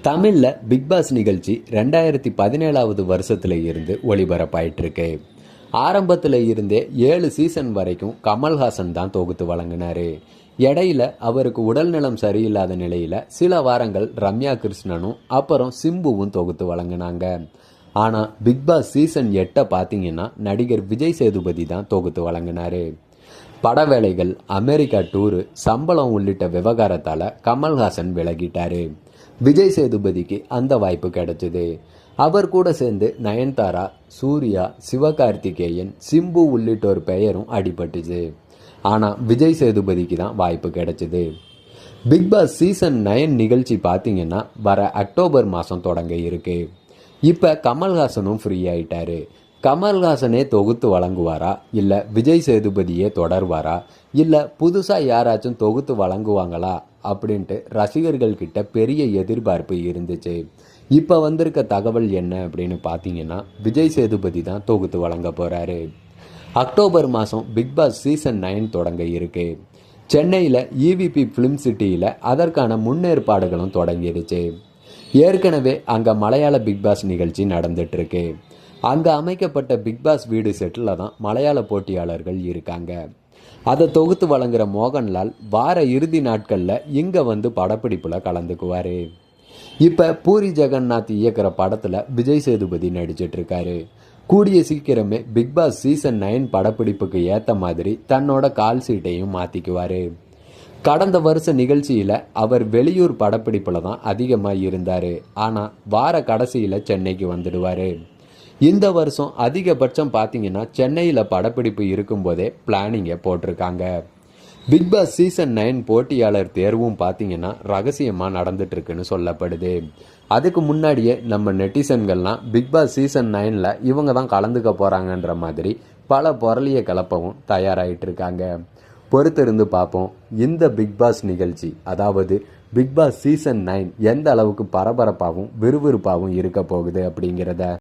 தமிழில் big pass நிகழ்ச்சி 2017 வருஷத்துல இருந்து ஒளிபரப்பாயிட்டு இருக்கு. ஆரம்பத்தில் இருந்தே 7 சீசன் வரைக்கும் கமல்ஹாசன் தான் தொகுத்து வழங்கினாரு. இடையில அவருக்கு உடல்நலம் சரியில்லாத நிலையில சில வாரங்கள் ரம்யா கிருஷ்ணனும் அப்புறம் சிம்புவும் தொகுத்து வழங்கினாங்க. ஆனால் பிக் பாஸ் சீசன் 8 பார்த்தீங்கன்னா நடிகர் விஜய் சேதுபதி தான் தொகுத்து வழங்கினாரு. பட வேலைகள், அமெரிக்கா டூரு, சம்பளம் உள்ளிட்ட விவகாரத்தால் கமல்ஹாசன் விலகிட்டாரு. விஜய் சேதுபதிக்கு அந்த வாய்ப்பு கிடைச்சது. அவர் கூட சேர்ந்து நயன்தாரா, சூர்யா, சிவகார்த்திகேயன், சிம்பு உள்ளிட்டோர் பெயரும் அடிபட்டுச்சு. ஆனால் விஜய் சேதுபதிக்கு தான் வாய்ப்பு கிடைச்சது. பிக் பாஸ் சீசன் 9 நிகழ்ச்சி பார்த்தீங்கன்னா வர அக்டோபர் மாதம் தொடங்க இருக்கு. இப்போ கமல்ஹாசனும் ஃப்ரீ ஆயிட்டாரு. கமல்ஹாசனே தொகுத்து வழங்குவாரா, இல்லை விஜய் சேதுபதியே தொடர்வாரா, இல்லை புதுசாக யாராச்சும் தொகுத்து வழங்குவாங்களா அப்படின்ட்டு ரசிகர்கள் கிட்ட பெரிய எதிர்பார்ப்பு இருந்துச்சு. இப்போ வந்திருக்க தகவல் என்ன அப்படின்னு பார்த்தீங்கன்னா விஜய் சேதுபதி தான் தொகுத்து வழங்க போகிறாரு. அக்டோபர் மாதம் பிக் பாஸ் சீசன் 9 தொடங்க இருக்கு. சென்னையில் இவிபி ஃபிலிம் சிட்டியில் அதற்கான முன்னேற்பாடுகளும் தொடங்கிடுச்சு. ஏற்கனவே அங்கே மலையாள பிக் பாஸ் நிகழ்ச்சி நடந்துட்டுருக்கு. அங்கே அமைக்கப்பட்ட பிக் பாஸ் வீடு செட்டில் தான் மலையாள போட்டியாளர்கள் இருக்காங்க. அதை தொகுத்து வழங்குற மோகன்லால் வார இறுதி நாட்களில் இங்கே வந்து படப்பிடிப்பில் கலந்துக்குவார். இப்போ பூரி ஜெகநாத் இயக்கிற படத்தில் விஜய் சேதுபதி நடிச்சிட்ருக்காரு. கூடிய சீக்கிரமே பிக் பாஸ் சீசன் 9 படப்பிடிப்புக்கு ஏற்ற மாதிரி தன்னோட கால் சீட்டையும் மாற்றிக்குவார். கடந்த வருஷ நிகழ்ச்சியில் அவர் வெளியூர் படப்பிடிப்பில் தான் அதிகமாக இருந்தார். ஆனால் வார கடைசியில் சென்னைக்கு வந்துடுவார். இந்த வருஷம் அதிகபட்சம் பார்த்தீங்கன்னா சென்னையில் படப்பிடிப்பு இருக்கும்போதே பிளானிங்கை போட்டிருக்காங்க. பிக் பாஸ் சீசன் 9 போட்டியாளர் தேர்வும் பார்த்தீங்கன்னா ரகசியமாக நடந்துட்டுருக்குன்னு சொல்லப்படுது. அதுக்கு முன்னாடியே நம்ம நெட்டிசன்கள்லாம் பிக் பாஸ் சீசன் 9ல் இவங்க தான் கலந்துக்க போகிறாங்கன்ற மாதிரி பல பொருளிய கலப்பவும் தயாராகிட்டு இருக்காங்க. பொறுத்திருந்து பார்ப்போம் இந்த பிக் பாஸ் நிகழ்ச்சி, அதாவது பிக் பாஸ் சீசன் 9 எந்த அளவுக்கு பரபரப்பாகவும் விறுவிறுப்பாகவும் இருக்க போகுது அப்படிங்கிறத.